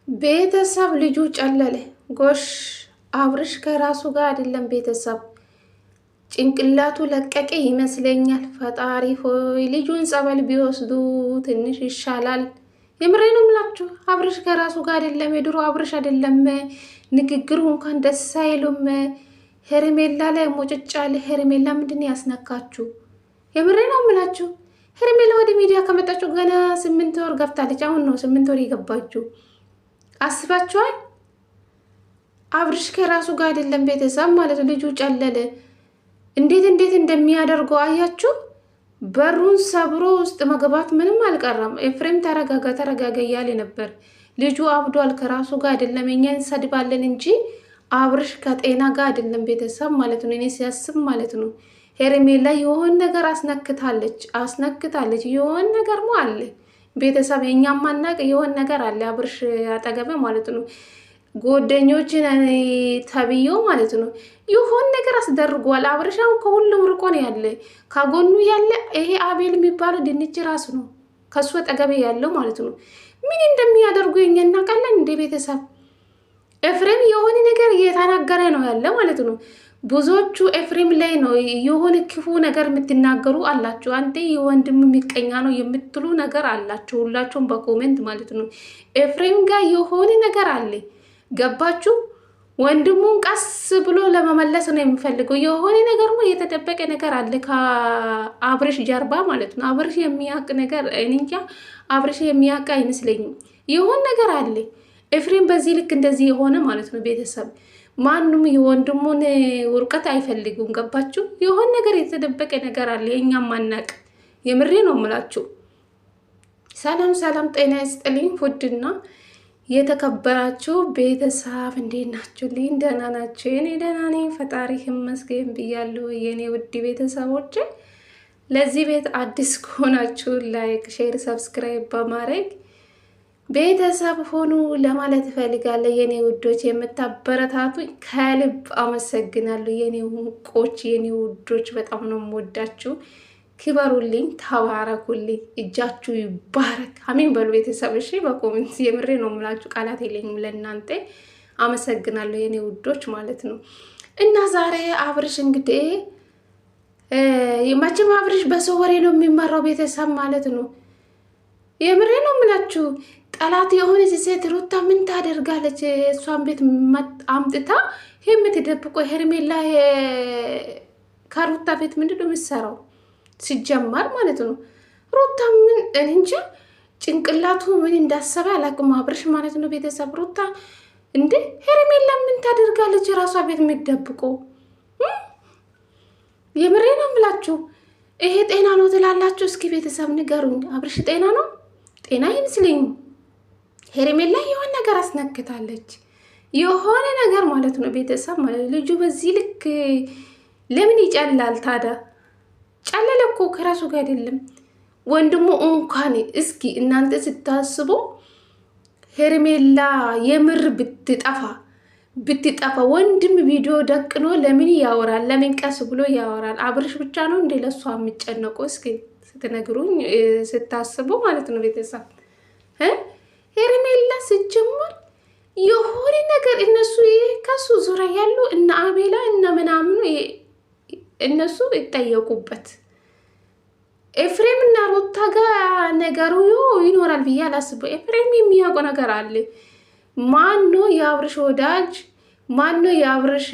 ቤተሰብ ልጁ ጨለለ። ጎሽ አብርሽ ከራሱ ጋር አይደለም። ቤተሰብ ጭንቅላቱ ለቀቀ ይመስለኛል። ፈጣሪ ሆይ ልጁን ጸበል ቢወስዱ ትንሽ ይሻላል። የምሬ ነው የምላችሁ። አብርሽ ከራሱ ጋር አይደለም። የድሮ አብርሽ አይደለም። ንግግሩ እንኳን ደስ አይሉም። ሄርሜላ ላይ ሞጭጫል። ሄርሜላ ምንድን ያስነካችሁ? የምሬ ነው የምላችሁ። ሄርሜላ ወደ ሚዲያ ከመጣችሁ ገና 8 ወር ገብታለች። አሁን ነው 8 ወር የገባችሁ። አስባችኋል? አብርሽ ከራሱ ጋር አይደለም። ቤተሰብ ማለት ልጁ ጨለለ። እንዴት እንደሚያደርገው አያችሁ? በሩን ሰብሮ ውስጥ መግባት ምንም አልቀረም። ኤፍሬም ተረጋጋ እያለ ነበር። ልጁ አብዷል። ከራሱ ጋር አይደለም። እኛ እንሰድባለን እንጂ አብርሽ ከጤና ጋር አይደለም። ቤተሰብ ማለት ነው። እኔ ሲያስብ ማለት ነው ሄርሜላ የሆን ነገር አስነክታለች። የሆን ነገር ነው አለ ቤተሰብ የኛም ማናቅ የሆን ነገር አለ አብርሽ አጠገብ ማለት ነው። ጓደኞችን ተብዮ ማለት ነው የሆን ነገር አስደርጓል። አብርሻው ከሁሉም ርቆ ነው ያለ። ከጎኑ ያለ ይሄ አቤል የሚባለው ድንች ራሱ ነው ከሱ አጠገብ ያለው ማለት ነው። ምን እንደሚያደርጉ የኛ እናውቃለን እንደ ቤተሰብ። ኤፍሬም የሆነ ነገር እየተናገረ ነው ያለ ማለት ነው። ብዙዎቹ ኤፍሬም ላይ ነው የሆነ ክፉ ነገር የምትናገሩ አላችሁ። አንተ የወንድም የሚቀኛ ነው የምትሉ ነገር አላችሁ ሁላችሁም በኮሜንት ማለት ነው። ኤፍሬም ጋር የሆነ ነገር አለ። ገባችሁ? ወንድሙን ቀስ ብሎ ለመመለስ ነው የሚፈልገው። የሆነ ነገር ነው የተደበቀ ነገር አለ ከአብርሽ ጀርባ ማለት ነው። አብርሽ የሚያውቅ ነገር እንጃ። አብርሽ የሚያውቅ አይመስለኝም። የሆነ ነገር አለ። ኤፍሬም በዚህ ልክ እንደዚህ የሆነ ማለት ነው ቤተሰብ ማንም የወንድሙን ውርቀት አይፈልጉም። ገባችሁ? የሆነ ነገር የተደበቀ ነገር አለ የኛም ማናቅ። የምሬ ነው የምላችሁ። ሰላም ጤና ይስጥልኝ። ውድና የተከበራችሁ ቤተሰብ እንዴት ናችሁ? ልኝ ደህና ናችሁ? የኔ ደህና ነኝ ፈጣሪ ይመስገን ብያለሁ። የኔ ውድ ቤተሰቦች ለዚህ ቤት አዲስ ከሆናችሁ ላይክ፣ ሼር፣ ሰብስክራይብ በማድረግ ቤተሰብ ሆኑ ለማለት እፈልጋለሁ። የኔ ውዶች የምታበረታቱኝ ከልብ አመሰግናለሁ። የኔ ውቆች፣ የኔ ውዶች በጣም ነው የምወዳችሁ። ክበሩልኝ፣ ተባረኩልኝ፣ እጃችሁ ይባረክ። አሜን በሉ ቤተሰብ። እሺ በኮሜንት የምሬ ነው የምላችሁ፣ ቃላት የለኝም ለእናንተ። አመሰግናለሁ የኔ ውዶች ማለት ነው። እና ዛሬ አብርሽ እንግዲህ መቼም አብርሽ በሰው ወሬ ነው የሚመራው ቤተሰብ ማለት ነው። የምሬ ነው የምላችሁ። ጠላት የሆነ ሴት ሩታ ምን ታደርጋለች? እሷን ቤት አምጥታ የምትደብቆ ሄርሜላ ከሩታ ቤት ምንድን ነው የምትሰራው? ሲጀመር ማለት ነው ሩታ ምን እንጃ ጭንቅላቱ ምን እንዳሰበ አላቅም አብርሽ ማለት ነው ቤተሰብ። ሩታ እንዴ ሄርሜላ ምን ታደርጋለች ራሷ ቤት የምትደብቆ? የምሬ ነው የምላችሁ። ይሄ ጤና ነው ትላላችሁ? እስኪ ቤተሰብ ንገሩኝ። አብርሽ ጤና ነው? ጤና አይመስለኝም። ሄርሜላ የሆነ ነገር አስነክታለች። የሆነ ነገር ማለት ነው ቤተሰብ ማለት ልጁ በዚህ ልክ ለምን ይጨላል ታዲያ? ጨለለ እኮ ከራሱ ጋር አይደለም። ወንድሙ እንኳን እስኪ እናንተ ስታስቡ ሄርሜላ የምር ብትጠፋ ወንድም ቪዲዮ ደቅኖ ለምን ያወራል? ለምን ቀስ ብሎ ያወራል? አብርሽ ብቻ ነው እንደ ለሷ የሚጨነቁ? እስኪ ስትነግሩኝ ስታስቡ ማለት ነው ቤተሰብ። ሄርሜላ ሲጀመር የሆነ ነገር እነሱ ከሱ ዙሪያ ያሉ እነ አቤላ እነ ምናምኑ እነሱ ይጠየቁበት። ኤፍሬም እና ሩታ ጋር ነገሩ ይኖራል ብዬ አላስበው። ኤፍሬም የሚያውቀው ነገር አለ። ማኖ የአብርሽ ወዳጅ፣ ማኖ የአብርሽ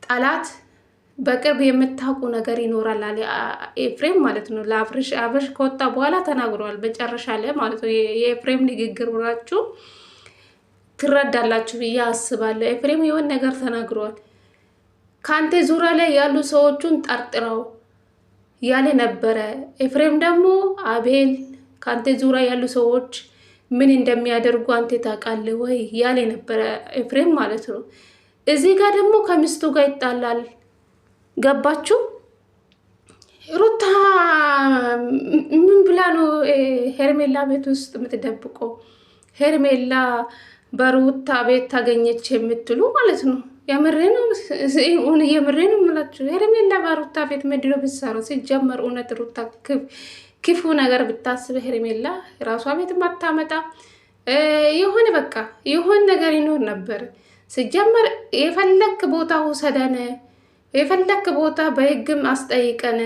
ጠላት በቅርብ የምታውቁ ነገር ይኖራል አለ ኤፍሬም ማለት ነው። ለአብርሽ ከወጣ በኋላ ተናግሯል መጨረሻ ላይ ማለት ነው። የኤፍሬም ንግግር ብላችሁ ትረዳላችሁ ብዬ አስባለሁ። ኤፍሬም የሆነ ነገር ተናግሯል። ካንተ ዙሪያ ላይ ያሉ ሰዎቹን ጠርጥረው ያለ ነበረ። ኤፍሬም ደግሞ አቤል ካንተ ዙሪያ ያሉ ሰዎች ምን እንደሚያደርጉ አንተ ታውቃለህ ወይ ያለ ነበረ ኤፍሬም ማለት ነው። እዚህ ጋር ደግሞ ከሚስቱ ጋር ይጣላል። ገባችሁ? ሩታ ምን ብላ ነው ሄርሜላ ቤት ውስጥ የምትደብቀው? ሄርሜላ በሩታ ቤት ታገኘች የምትሉ ማለት ነው። የምሬ ነው የምላችሁ። ሄርሜላ በሩታ ቤት ምንድን ነው ብትሰራው? ሲጀመር እውነት ሩታ ክፉ ነገር ብታስብ ሄርሜላ ራሷ ቤት ማታመጣ የሆነ በቃ የሆነ ነገር ይኖር ነበር። ሲጀመር የፈለክ ቦታ ውሰደን፣ የፈለክ ቦታ በህግም አስጠይቀን፣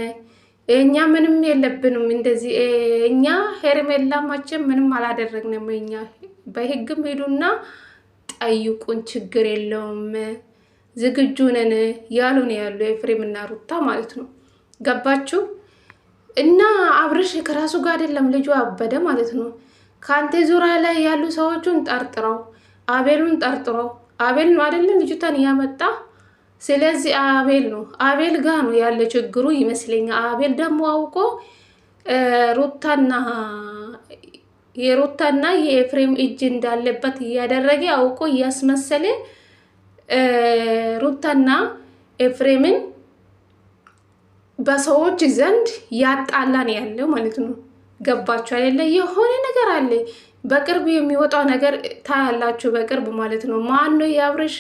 እኛ ምንም የለብንም እንደዚህ። እኛ ሄርሜላ መቼም ምንም አላደረግንም። እኛ በህግም ሄዱና ጠይቁን፣ ችግር የለውም ዝግጁ ነን ያሉ ነው ያሉ ኤፍሬም እና ሩታ ማለት ነው። ገባችሁ? እና አብርሽ ከራሱ ጋር አይደለም ልጁ አበደ ማለት ነው። ከአንተ ዙሪያ ላይ ያሉ ሰዎቹን ጠርጥረው አቤሉን ጠርጥረው፣ አቤል ነው አይደለም ልጅቷን ያመጣ። ስለዚህ አቤል ጋር ነው ያለ ችግሩ ይመስለኛል። አቤል ደግሞ አውቆ የሩታና የኤፍሬም እጅ እንዳለበት እያደረገ አውቆ እያስመሰለ ሩታና ኤፍሬምን በሰዎች ዘንድ ያጣላን ያለው ማለት ነው። ገባችሁ አይደለ? የሆነ ነገር አለ። በቅርብ የሚወጣው ነገር ታያላችሁ። በቅርብ ማለት ነው። ማን ነው የአብርሽ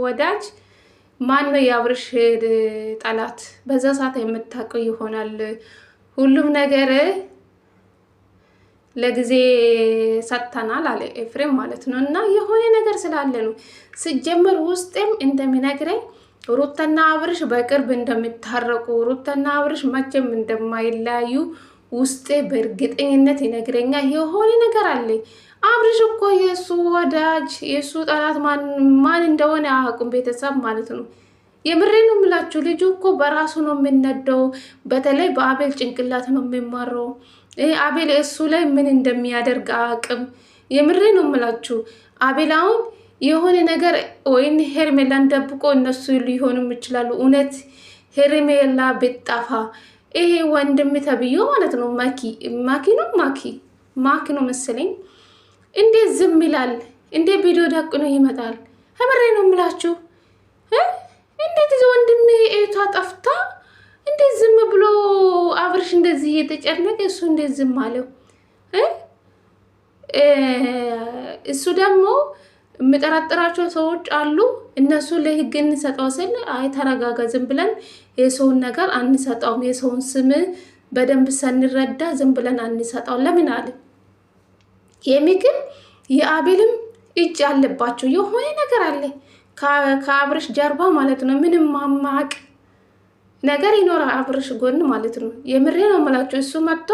ወዳጅ፣ ማን ነው የአብርሽ ጠላት፣ በዛ ሰዓት የምታውቀው ይሆናል። ሁሉም ነገር ለጊዜ ሰጥተናል አለ ኤፍሬም ማለት ነው። እና የሆነ ነገር ስላለ ነው። ሲጀመር ውስጤም እንደሚነግረኝ ሩታና አብርሽ በቅርብ እንደሚታረቁ፣ ሩታና አብርሽ መቼም እንደማይለያዩ ውስጤ በእርግጠኝነት ይነግረኛል። የሆነ ነገር አለ። አብርሽ እኮ የእሱ ወዳጅ የእሱ ጠላት ማን እንደሆነ አያውቁም ቤተሰብ ማለት ነው። የምሬ ነው የምላችሁ። ልጁ እኮ በራሱ ነው የሚነደው። በተለይ በአቤል ጭንቅላት ነው የሚማረው። አቤል እሱ ላይ ምን እንደሚያደርግ አያውቅም። የምሬ ነው የምላችሁ። አቤል አሁን የሆነ ነገር ወይም ሄርሜላን ደብቆ እነሱ ሊሆኑም ይችላሉ። እውነት ሄርሜላ ብጠፋ ይሄ ወንድም ተብዮ ማለት ነው ማኪ ነው መሰለኝ፣ እንዴት ዝም ይላል? እንዴት ቪዲዮ ደቅኖ ይመጣል? ሄምሬ ነው የምላችሁ። እንዴት ወንድም ኤቷ ጠፍታ እንዴት ዝም ብሎ አብርሽ እንደዚህ እየተጨነቀ እሱ እንዴት ዝም አለው? እሱ ደግሞ የምጠራጥራቸው ሰዎች አሉ። እነሱ ለህግ እንሰጠው ስል አይ ተረጋጋ፣ ዝም ብለን የሰውን ነገር አንሰጠውም፣ የሰውን ስም በደንብ ሳንረዳ ዝም ብለን አንሰጠው ለምን አለ። የሚግን የአቤልም እጅ አለባቸው። የሆነ ነገር አለ ከአብርሽ ጀርባ ማለት ነው። ምንም ማማቅ ነገር ይኖራል አብርሽ ጎን ማለት ነው። የምሬ ነው የምላቸው። እሱ መጥቶ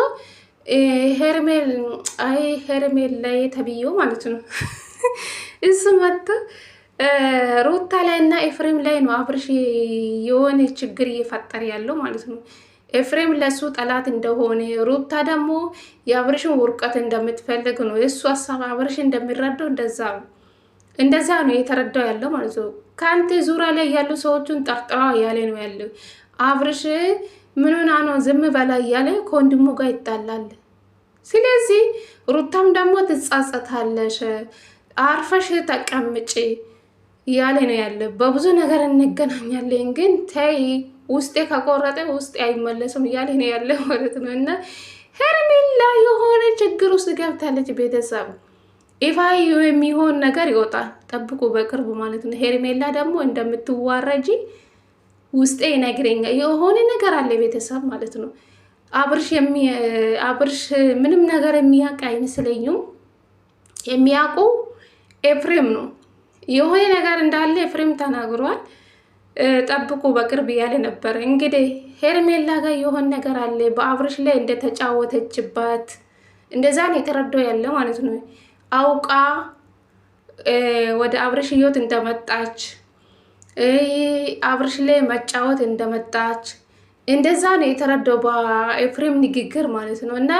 ሄርሜል ላይ ተብዬው ማለት ነው እሱ መጥቶ ሩታ ላይ እና ኤፍሬም ላይ ነው አብርሽ የሆነ ችግር እየፈጠረ ያለው ማለት ነው። ኤፍሬም ለሱ ጠላት እንደሆነ፣ ሩታ ደግሞ የአብርሽን ውርቀት እንደምትፈልግ ነው የእሱ ሀሳብ። አብርሽ እንደሚረዳው እንደዛ ነው የተረዳው ያለው ማለት ነው። ከአንተ ዙሪያ ላይ ያሉ ሰዎቹን ጠርጥራ እያለ ነው ያለው። አብርሽ ምኑና ነው ዝም በላ እያለ ከወንድሙ ጋር ይጣላል። ስለዚህ ሩታም ደግሞ ትጻጸታለሽ፣ አርፈሽ ተቀምጪ እያለ ነው ያለ። በብዙ ነገር እንገናኛለን ግን ተይ፣ ውስጤ ከቆረጠ ውስጤ አይመለስም እያለ ነው ያለ ማለት ነው። እና ሄርሜላ የሆነ ችግር ውስጥ ገብታለች ቤተሰብ። ይፋ የሚሆን ነገር ይወጣል፣ ጠብቁ በቅርቡ ማለት ነው። ሄርሜላ ደግሞ እንደምትዋረጂ ውስጤ ይነግረኛል። የሆነ ነገር አለ ቤተሰብ ማለት ነው። አብርሽ ምንም ነገር የሚያውቅ አይመስለኝም። የሚያውቁ ኤፍሬም ነው። የሆነ ነገር እንዳለ ኤፍሬም ተናግሯል። ጠብቁ በቅርብ እያለ ነበር። እንግዲህ ሄርሜላ ጋር የሆነ ነገር አለ፣ በአብርሽ ላይ እንደተጫወተችባት እንደዛ ነው የተረዳው ያለ ማለት ነው። አውቃ ወደ አብርሽ ህይወት እንደመጣች፣ አብርሽ ላይ መጫወት እንደመጣች እንደዛ ነው የተረዳው በኤፍሬም ንግግር ማለት ነው። እና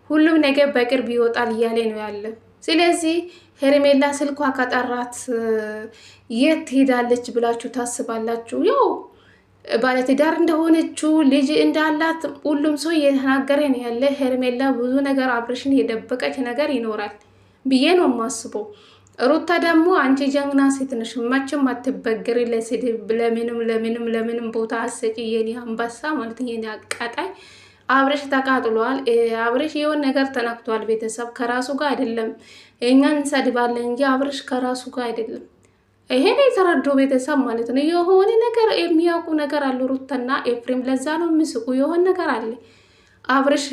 ሁሉም ነገር በቅርብ ይወጣል እያለ ነው ያለ። ስለዚህ ሄርሜላ ስልኳ ከጠራት የት ትሄዳለች ብላችሁ ታስባላችሁ? ያው ባለትዳር እንደሆነችው ልጅ እንዳላት ሁሉም ሰው እየተናገረ ነው ያለ። ሄርሜላ ብዙ ነገር አብርሽን የደበቀች ነገር ይኖራል ብዬ ነው የማስበው። ሩታ ደግሞ አንቺ ጀግና ሴት ነሽ፣ መቼም አትበገሪ፣ ለስድብ ለምንም ቦታ አሰጪ። የኔ አንበሳ ማለት የኔ አቃጣይ አብርሽ ተቃጥሏል። አብርሽ የሆነ ነገር ተነክቷል። ቤተሰብ ከራሱ ጋር አይደለም። እኛን እንሰድባለን እንጂ አብርሽ ከራሱ ጋር አይደለም። ይሄን የተረዱ ቤተሰብ ማለት ነው። የሆነ ነገር የሚያውቁ ነገር አሉ ሩታና ኤፍሬም። ለዛ ነው የሚስቁ። የሆነ ነገር አለ። አብርሽ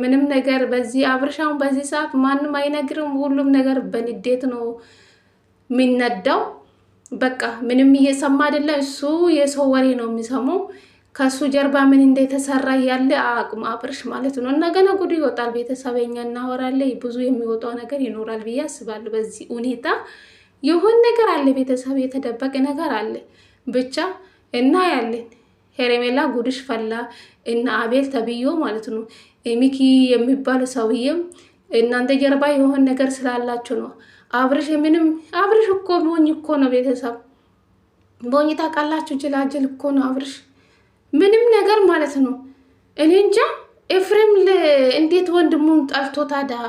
ምንም ነገር በዚህ አብርሽ አሁን በዚህ ሰዓት ማንም አይነግርም። ሁሉም ነገር በንዴት ነው የሚነዳው። በቃ ምንም እየሰማ አይደለም። እሱ የሰው ወሬ ነው የሚሰማው። ከሱ ጀርባ ምን እንደተሰራ ያለ አቅም አብርሽ ማለት ነው። እና ገና ጉዱ ይወጣል። ቤተሰበኛ እናወራለን። ብዙ የሚወጣው ነገር ይኖራል ብዬ አስባለሁ። በዚህ ሁኔታ የሆነ ነገር አለ፣ ቤተሰብ የተደበቀ ነገር አለ። ብቻ እናያለን። ሄርሜላ ጉድሽ ፈላ እና አቤል ተብዮ ማለት ነው ሚኪ የሚባል ሰውዬም እናንተ ጀርባ የሆነ ነገር ስላላችሁ ነው። አብርሽ እኮ ሞኝ እኮ ነው። ቤተሰብ ሞኝ ታውቃላችሁ፣ ጅላጅል እኮ ነው አብርሽ ምንም ነገር ማለት ነው። እኔ እንጃ ኤፍሬም እንዴት ወንድሙን ጠልቶ ታዲያ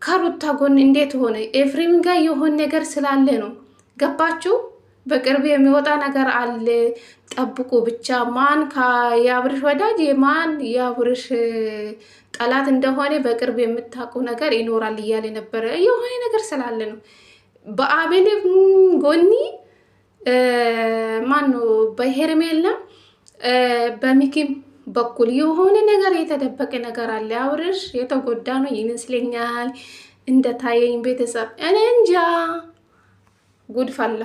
ከሩታ ጎን እንዴት ሆነ? ኤፍሬም ጋር የሆነ ነገር ስላለ ነው። ገባችሁ? በቅርብ የሚወጣ ነገር አለ፣ ጠብቁ ብቻ። ማን የአብርሽ ወዳጅ ማን የአብርሽ ጠላት እንደሆነ በቅርብ የምታውቁ ነገር ይኖራል እያለ ነበረ። የሆነ ነገር ስላለ ነው። በአቤል ጎኒ ማን ነው በሄርሜላ በሚኪም በኩል የሆነ ነገር የተደበቀ ነገር አለ። አብርሽ የተጎዳ ነው ይመስለኛል እንደታየኝ። ቤተሰብ እኔ እንጃ ጉድ ፈላ።